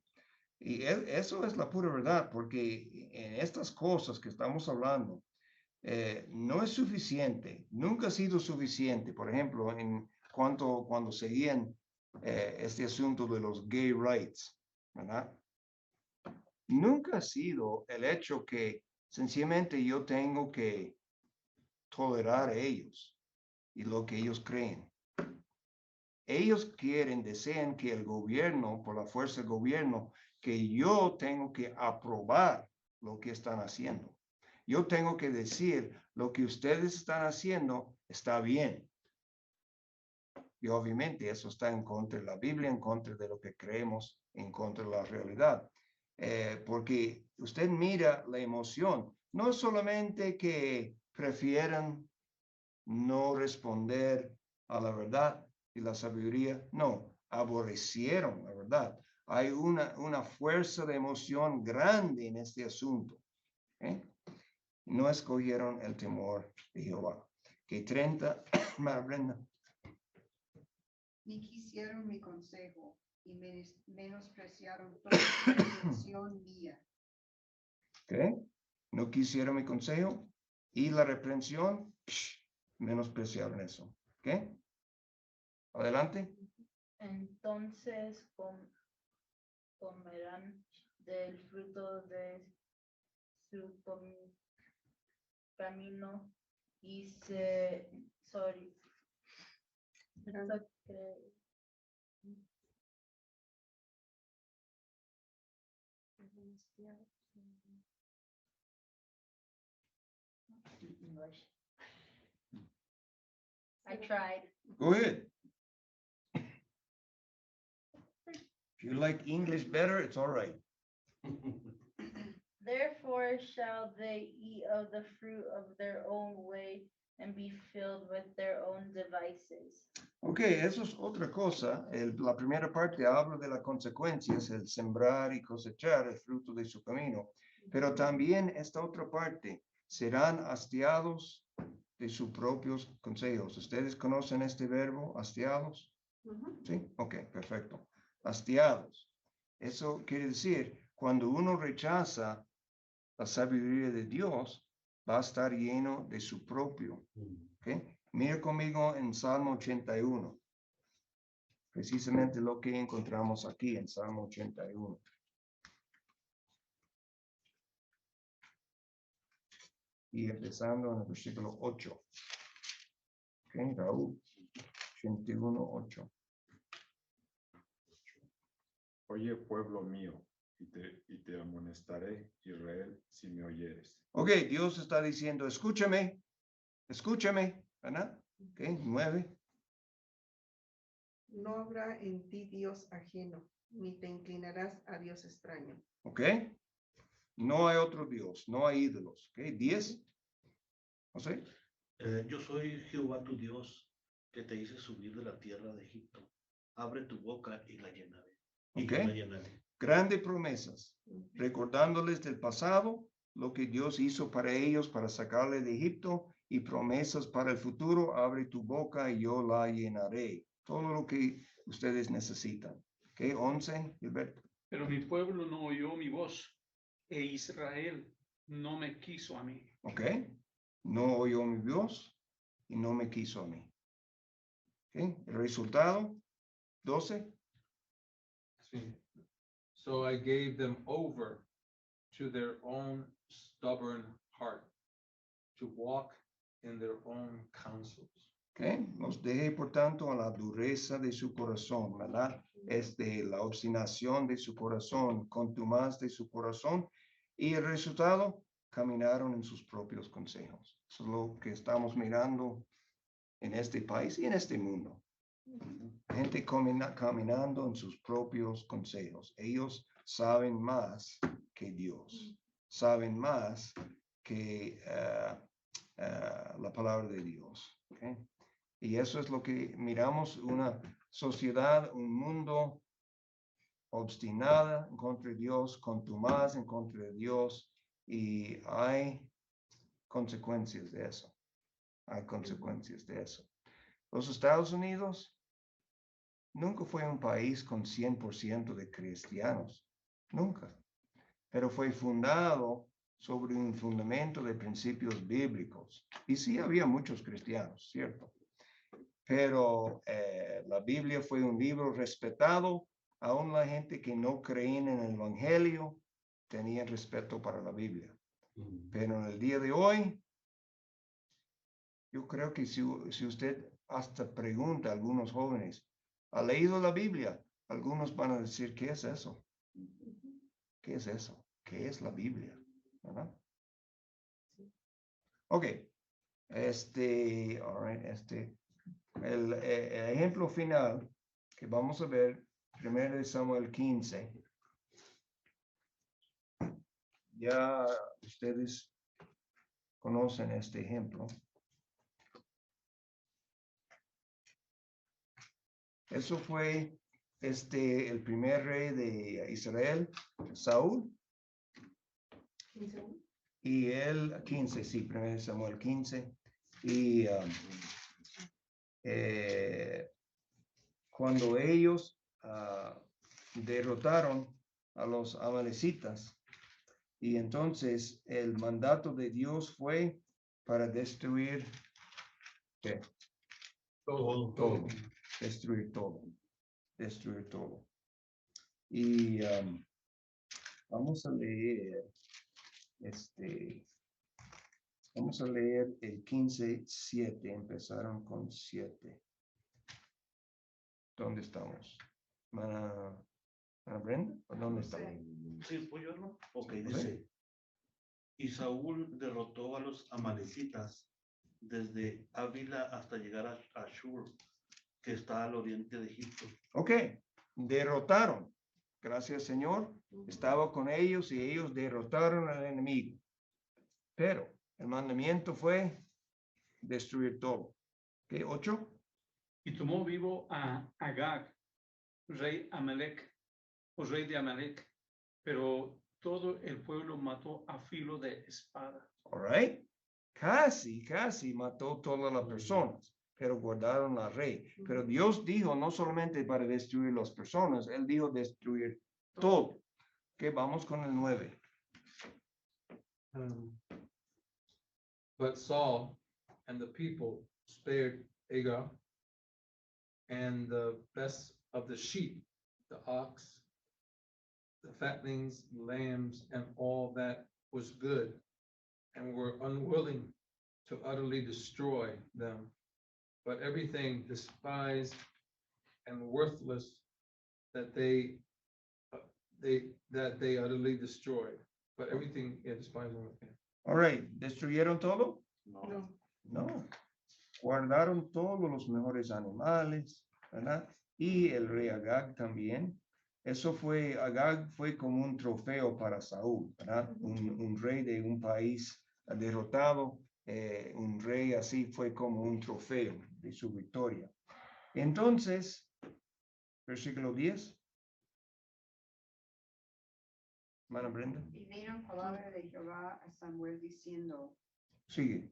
Y eso es la pura verdad, porque en estas cosas que estamos hablando, no es suficiente, nunca ha sido suficiente. Por ejemplo, cuando seguían este asunto de los gay rights, ¿verdad? Nunca ha sido el hecho que sencillamente yo tengo que tolerar a ellos y lo que ellos creen. Ellos desean que el gobierno, por la fuerza del gobierno, que yo tengo que aprobar lo que están haciendo. Yo tengo que decir lo que ustedes están haciendo está bien. Y obviamente eso está en contra de la Biblia, en contra de lo que creemos, en contra de la realidad. Porque usted mira la emoción, no es solamente que prefieran no responder a la verdad y la sabiduría, no, aborrecieron la verdad. Hay una fuerza de emoción grande en este asunto. No escogieron el temor de Jehová. Que 30, Brenda. Ni quisieron mi consejo y menospreciaron toda la reprensión mía. ¿Okay? No quisieron mi consejo y la reprensión, menospreciaron eso. ¿Ok? Adelante. Entonces comerán del fruto de su camino y English. I tried. Go ahead. If you like English better, it's all right. Therefore shall they eat of the fruit of their own way and be filled with their own devices. Ok, eso es otra cosa. La primera parte habla de las consecuencias, el sembrar y cosechar el fruto de su camino. Pero también esta otra parte, serán hastiados de sus propios consejos. ¿Ustedes conocen este verbo, hastiados? Sí, ok, perfecto. Hastiados. Eso quiere decir, cuando uno rechaza la sabiduría de Dios, va a estar lleno de su propio. ¿Okay? Mira conmigo en Salmo 81. Precisamente lo que encontramos aquí en Salmo 81. Y empezando en el versículo 8. ¿Okay? Raúl, 81, 8. Oye, pueblo mío, y te amonestaré, Israel, si me oyeres. Ok, Dios está diciendo, escúchame, ¿verdad? Ok, 9. No habrá en ti Dios ajeno, ni te inclinarás a Dios extraño. Ok, no hay otro Dios, no hay ídolos. Ok, 10. ¿No sé? Yo soy Jehová tu Dios, que te hice subir de la tierra de Egipto. Abre tu boca y la llenaré. Y Ok. yo la llenaré. Grandes promesas, recordándoles del pasado, lo que Dios hizo para ellos, para sacarles de Egipto, y promesas para el futuro. Abre tu boca y yo la llenaré. Todo lo que ustedes necesitan. Ok, 11, Gilberto. Pero mi pueblo no oyó mi voz, e Israel no me quiso a mí. Ok, no oyó mi voz y no me quiso a mí. Ok, el resultado, 12. Sí. So I gave them over to their own stubborn heart, to walk in their own counsels. Okay. Los dejé, por tanto, a la dureza de su corazón, ¿verdad? La obstinación de su corazón, contumaz de su corazón, y el resultado, caminaron en sus propios consejos. Eso es lo que estamos mirando en este país y en este mundo. Gente caminando en sus propios consejos. Ellos saben más que Dios, saben más que la palabra de Dios. Okay. Y eso es lo que miramos, una sociedad, un mundo obstinada en contra de Dios, contumaz en contra de Dios, y hay consecuencias de eso. Hay consecuencias de eso. Los Estados Unidos nunca fue un país con 100% de cristianos, nunca, pero fue fundado sobre un fundamento de principios bíblicos. Y sí había muchos cristianos, ¿cierto? Pero la Biblia fue un libro respetado. Aún la gente que no creía en el Evangelio tenía respeto para la Biblia. Pero en el día de hoy, yo creo que si usted hasta pregunta a algunos jóvenes, ¿ha leído la Biblia? Algunos van a decir, ¿qué es eso? ¿Qué es eso? ¿Qué es la Biblia? ¿verdad? Ok. All right, el ejemplo final que vamos a ver, 1 Samuel 15. Ya ustedes conocen este ejemplo. Eso fue el primer rey de Israel, Saúl. Y él, 15, sí, 1 Samuel 15. Y cuando ellos derrotaron a los amalecitas, y entonces el mandato de Dios fue para destruir ¿qué? Todo, destruir todo. Y vamos a leer el 15:7, empezaron con 7. ¿Dónde estamos? ¿Mana Brenda? ¿O dónde estamos? Sí, pues yo no. Ok, dice. Y Saúl derrotó a los amalecitas desde Ávila hasta llegar a Shur, que está al oriente de Egipto. Ok, derrotaron. Gracias, Señor. Estaba con ellos y ellos derrotaron al enemigo. Pero el mandamiento fue destruir todo. ¿Qué? 8. Y tomó vivo a Agag, rey de Amalek, pero todo el pueblo mató a filo de espada. All right. Casi mató todas las personas, pero guardaron al rey. Pero Dios dijo no solamente para destruir las personas, Él dijo destruir todo. Que vamos con el 9. But Saul and the people spared Agag and the best of the sheep, the ox, the fattenings, lambs, and all that was good, and were unwilling to utterly destroy them, but everything despised and worthless that they utterly destroyed. But everything despised and worthless. All right. ¿Destruyeron todo? No. No. Guardaron todos los mejores animales, ¿verdad? Y el rey Agag también. Agag fue como un trofeo para Saúl, ¿verdad? Un rey de un país derrotado, un rey así fue como un trofeo de su victoria. Entonces, versículo 10. Hermana Brenda. Y vino palabra de Jehová a Samuel diciendo, Sigue.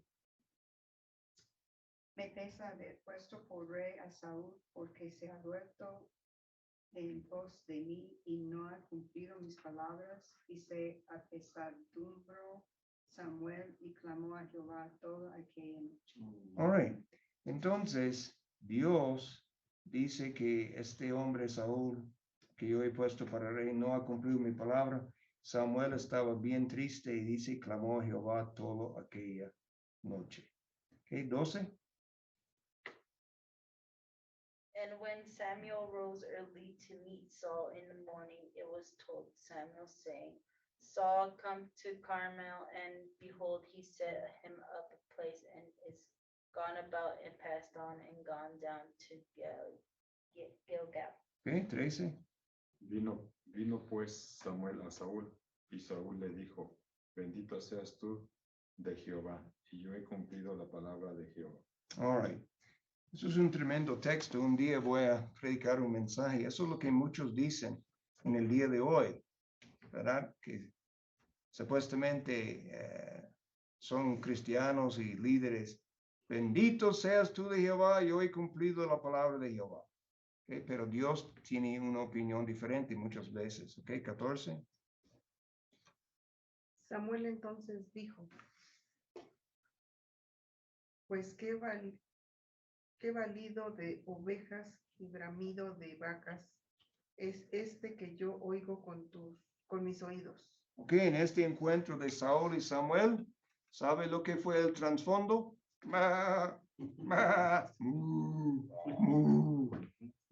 me pesa haber puesto por rey a Saúl, porque se ha vuelto en pos de mí y no ha cumplido mis palabras, y se apesadumbró Samuel y clamó a Jehová toda aquella noche. All right. Entonces, Dios dice que este hombre Saúl, que yo he puesto para rey, no ha cumplido mi palabra. Samuel estaba bien triste y dice, clamó a Jehová toda aquella noche. Okay, 12. And when Samuel rose early to meet Saul in the morning, it was told Samuel, saying, Saul, come to Carmel, and behold, he set him up a place, and is gone about and passed on and gone down to Gilgal. Okay, 13. Vino pues Samuel a Saúl, y Saúl le dijo, bendito seas tú de Jehová, y yo he cumplido la palabra de Jehová. All right. Eso es un tremendo texto. Un día voy a predicar un mensaje. Eso es lo que muchos dicen en el día de hoy, ¿verdad? Que supuestamente son cristianos y líderes. Bendito seas tú de Jehová, yo he cumplido la palabra de Jehová. Okay, pero Dios tiene una opinión diferente muchas veces. Okay, 14. Samuel entonces dijo, pues qué valido de ovejas y bramido de vacas es este que yo oigo con mis oídos. Ok, en este encuentro de Saúl y Samuel, ¿sabe lo que fue el trasfondo?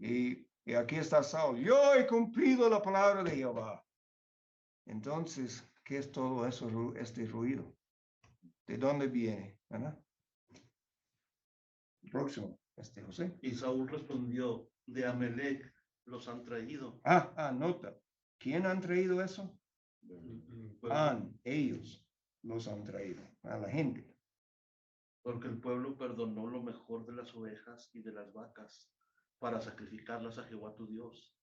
Y aquí está Saúl. Yo he cumplido la palabra de Jehová. Entonces, ¿Qué es todo eso, este ruido? ¿De dónde viene? ¿Verdad? Próximo, José. Y Saúl respondió, de Amelec los han traído. Nota. ¿Quién han traído eso? Ellos los han traído a la gente. Porque el pueblo perdonó lo mejor de las ovejas y de las vacas para sacrificarlas a Jehová tu Dios,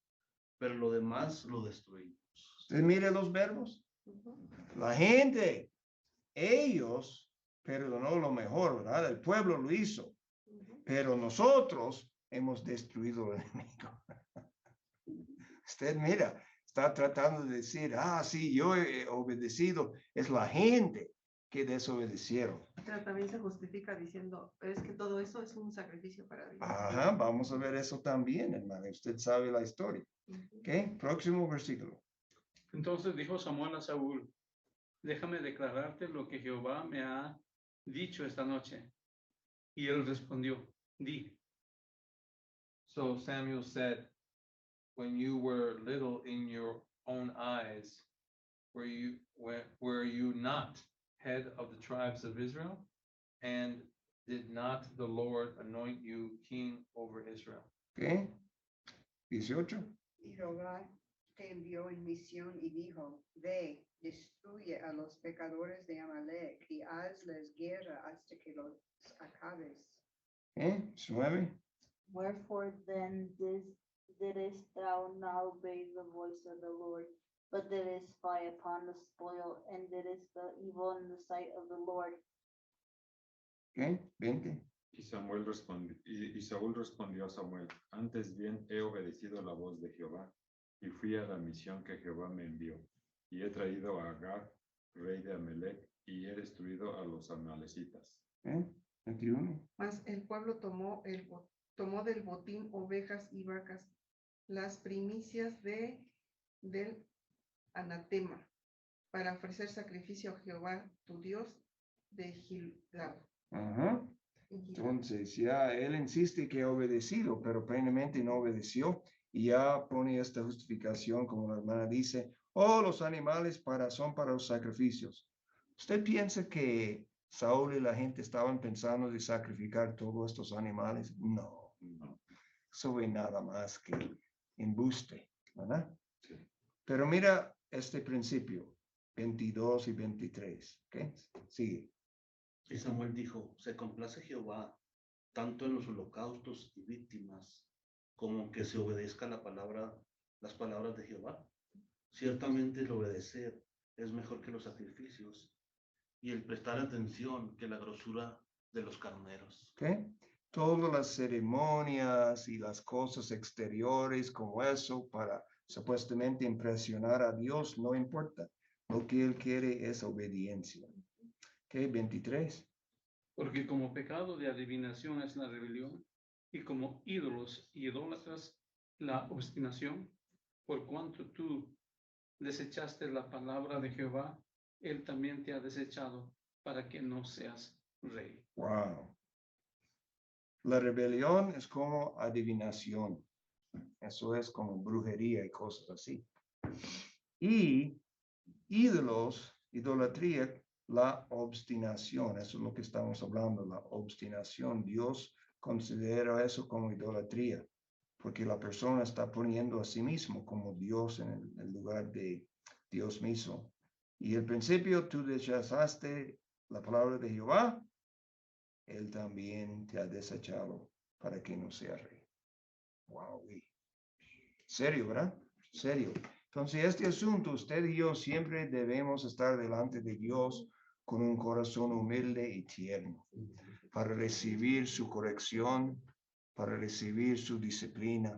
pero lo demás lo destruimos. Usted mire los verbos. La gente, ellos perdonó lo mejor, ¿verdad? El pueblo lo hizo, pero nosotros hemos destruido el enemigo. Usted mira, está tratando de decir, sí, yo he obedecido, es la gente que desobedecieron. Pero también se justifica diciendo, es que todo eso es un sacrificio para Dios. Vamos a ver eso también, hermano. Usted sabe la historia. ¿Ok? Próximo versículo. Entonces dijo Samuel a Saúl, déjame declararte lo que Jehová me ha dicho esta noche. Y él respondió, di. So Samuel said, when you were little in your own eyes, were you not head of the tribes of Israel? And did not the Lord anoint you king over Israel? ¿Ok? 18. Y Jehová te envió en misión y dijo, ve, destruye a los pecadores de Amalek y hazles guerra hasta que los acabes. 19. Wherefore then didst thou not obey the voice of the Lord, but didst spy upon the spoil, and didst the evil in the sight of the Lord? ¿Ok? 20. Y Saúl respondió a Samuel, antes bien he obedecido la voz de Jehová, y fui a la misión que Jehová me envió, y he traído a Agag, rey de Amalec, y he destruido a los amalecitas. 21. Mas el pueblo tomó del botín ovejas y vacas, las primicias del anatema, para ofrecer sacrificio a Jehová, tu Dios, de Gilgal. Entonces ya él insiste que ha obedecido, pero plenamente no obedeció y ya pone esta justificación como la hermana dice, los animales son para los sacrificios. ¿Usted piensa que Saúl y la gente estaban pensando de sacrificar todos estos animales? No. Eso es nada más que embuste, ¿verdad? Sí. Pero mira este principio, 22 y 23, ¿ok? Sigue. Y Samuel dijo, se complace Jehová tanto en los holocaustos y víctimas como que se obedezca las palabras de Jehová. Ciertamente el obedecer es mejor que los sacrificios y el prestar atención que la grosura de los carneros. ¿Okay? Todas las ceremonias y las cosas exteriores como eso para supuestamente impresionar a Dios no importa. Lo que él quiere es obediencia. ¿Ok? 23. Porque como pecado de adivinación es la rebelión, y como ídolos y idólatras la obstinación, por cuanto tú desechaste la palabra de Jehová, él también te ha desechado para que no seas rey. Wow. La rebelión es como adivinación. Eso es como brujería y cosas así. Y ídolos, idolatría, la obstinación. Eso es lo que estamos hablando, la obstinación. Dios considera eso como idolatría, porque la persona está poniendo a sí mismo como Dios en el lugar de Dios mismo. Y al principio tú rechazaste la palabra de Jehová, él también te ha desechado para que no sea rey. Wow. Serio, ¿verdad? Serio. Entonces, este asunto, usted y yo siempre debemos estar delante de Dios con un corazón humilde y tierno para recibir su corrección, para recibir su disciplina,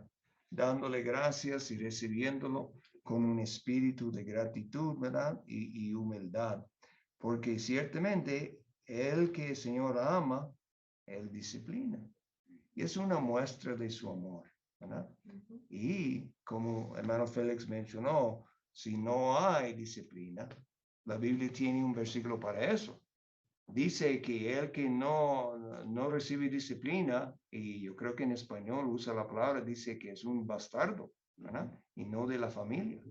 dándole gracias y recibiéndolo con un espíritu de gratitud, ¿verdad? Y humildad. Porque ciertamente el que el Señor ama, él disciplina. Y es una muestra de su amor, ¿verdad? Y como hermano Félix mencionó, si no hay disciplina, la Biblia tiene un versículo para eso. Dice que el que no recibe disciplina, y yo creo que en español usa la palabra, dice que es un bastardo, ¿verdad? Y no de la familia.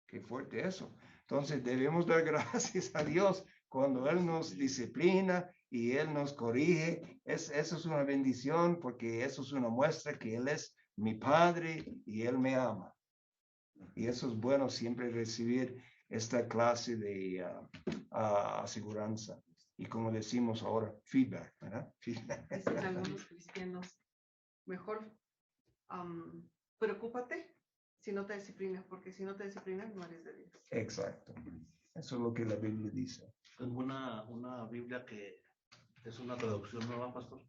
Qué fuerte eso. Entonces debemos dar gracias a Dios cuando Él nos disciplina y Él nos corrige. Eso es una bendición porque eso es una muestra que Él es mi Padre y Él me ama. Y eso es bueno siempre recibir esta clase de aseguranza. Y como decimos ahora, feedback, ¿verdad? Feedback. Dicen algunos cristianos, mejor preocúpate si no te disciplinas, porque si no te disciplinas no eres de Dios. Exacto. Eso es lo que la Biblia dice. Tengo una Biblia que es una traducción nueva, pastor.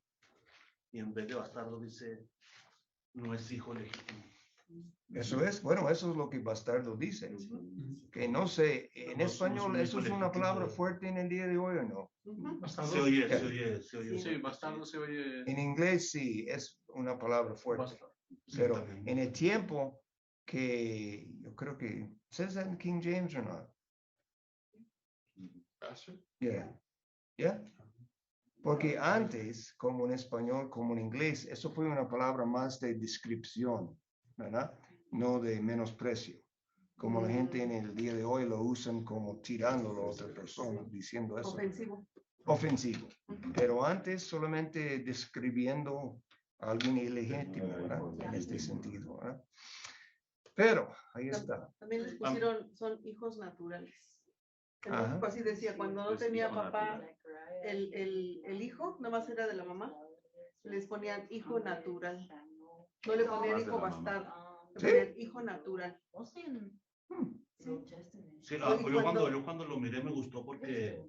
Y en vez de bastardo dice, no es hijo legítimo. Eso es, bueno, eso es lo que bastardo dice. Que no sé, en español, ¿eso es una palabra fuerte en el día de hoy o no? Bastardo. Se oye. Sí, bastardo se oye. En inglés sí, es una palabra fuerte. Bastardo. Pero también. en el tiempo que yo creo que, ¿says that in King James o no? Yeah. Yeah. Porque antes, como en español, como en inglés, eso fue una palabra más de descripción, ¿verdad? No de menosprecio. Como la gente en el día de hoy lo usan como tirándolo a otra persona, diciendo eso. Ofensivo. Ofensivo. Pero antes solamente describiendo a alguien ilegítimo, ¿verdad? En este sentido, ¿verdad? Pero, ahí está. También les pusieron, son hijos naturales. En Ajá. México así decía, cuando no Es tenía hijo papá, natural. el hijo, nada más era de la mamá, les ponían hijo natural. No le ponían Más de hijo la mamá. bastardo, le ¿Sí? ponían hijo natural. Sí, Oye, yo cuando lo miré me gustó porque,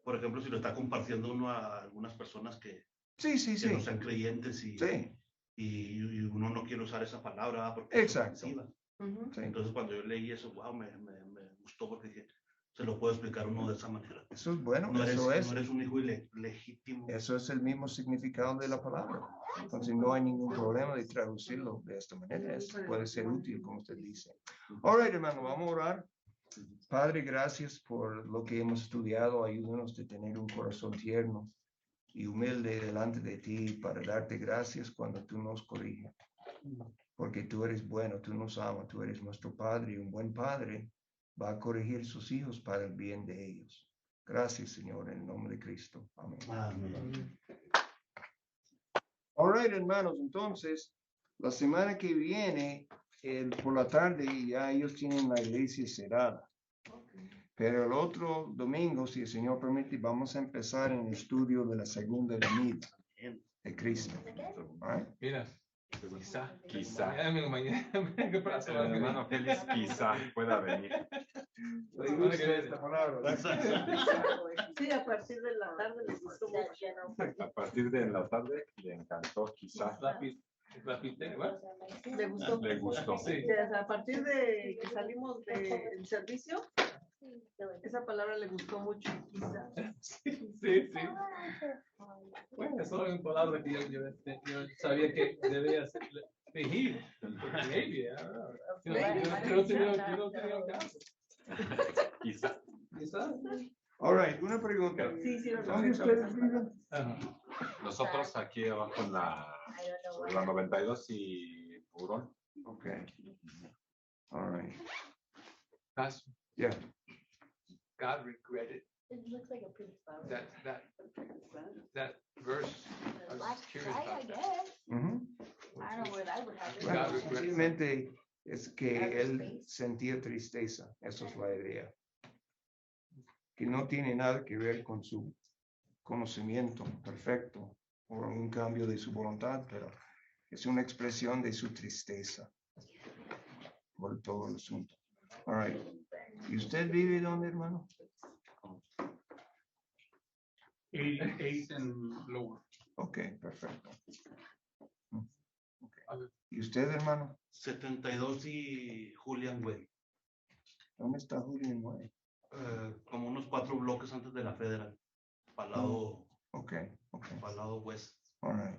por ejemplo, si lo está compartiendo uno a algunas personas que Sí, sí, no sí. sean creyentes y, Sí, y uno no quiere usar esa palabra porque es Exacto. ofensiva. Ujú. sí. Entonces cuando yo leí eso, wow, me gustó porque dije, se lo puedo explicar uno de esa manera. Eso es bueno, No eso es. eres un hijo legítimo. Eso es el mismo significado de la palabra. Entonces no hay ningún problema de traducirlo de esta manera. Puede ser útil, como usted dice. All right, hermano, vamos a orar. Padre, gracias por lo que hemos estudiado. Ayúdanos a tener un corazón tierno y humilde delante de ti para darte gracias cuando tú nos corriges. Porque tú eres bueno, tú nos amas, tú eres nuestro Padre y un buen Padre va a corregir sus hijos para el bien de ellos. Gracias, Señor, en el nombre de Cristo. Amén. Amén. All right, hermanos, entonces, la semana que viene, por la tarde, ya ellos tienen la iglesia cerrada. Pero el otro domingo, si el Señor permite, vamos a empezar en el estudio de la segunda venida de Cristo. All right? Mira, Quizá. mañana, El hermano Félix quizá pueda venir. ¿Le gusta esta palabra? Sí, a partir de la tarde les gustó mucho. A partir de la tarde le encantó quizá. Le gustó. Le gustó. Sí. O sea, a partir de que salimos del servicio, esa palabra le gustó mucho. Quizá. Sí. Bueno, eso es una palabra que yo sabía que debía ser. Fingir. Maybe, I don't know. Yo no tenía caso. Quizá. Quizás. All right, una pregunta. Sí, ¿Dónde ustedes viven? Nosotros aquí abajo en la 92 y Purón. Ok. All right. Pastor, Yeah. God regretted It looks like a pretty flower. that verse. I was curious I about that. guess. Ujú. I don't know where I would have it. Bueno, God regrets. sencillamente es que él sentía tristeza. Eso es la idea. Que no tiene nada que ver con su conocimiento perfecto o un cambio de su voluntad, pero es una expresión de su tristeza por todo el asunto. All right. ¿Y usted vive dónde, hermano? 88 and lower. Ok, perfecto. Okay. ¿Y usted, hermano? 72 y Julian Way. ¿Dónde está Julio Noé? Como unos 4 bloques antes de la Federal. Para el lado, Ok, ok. para el lado west. All right.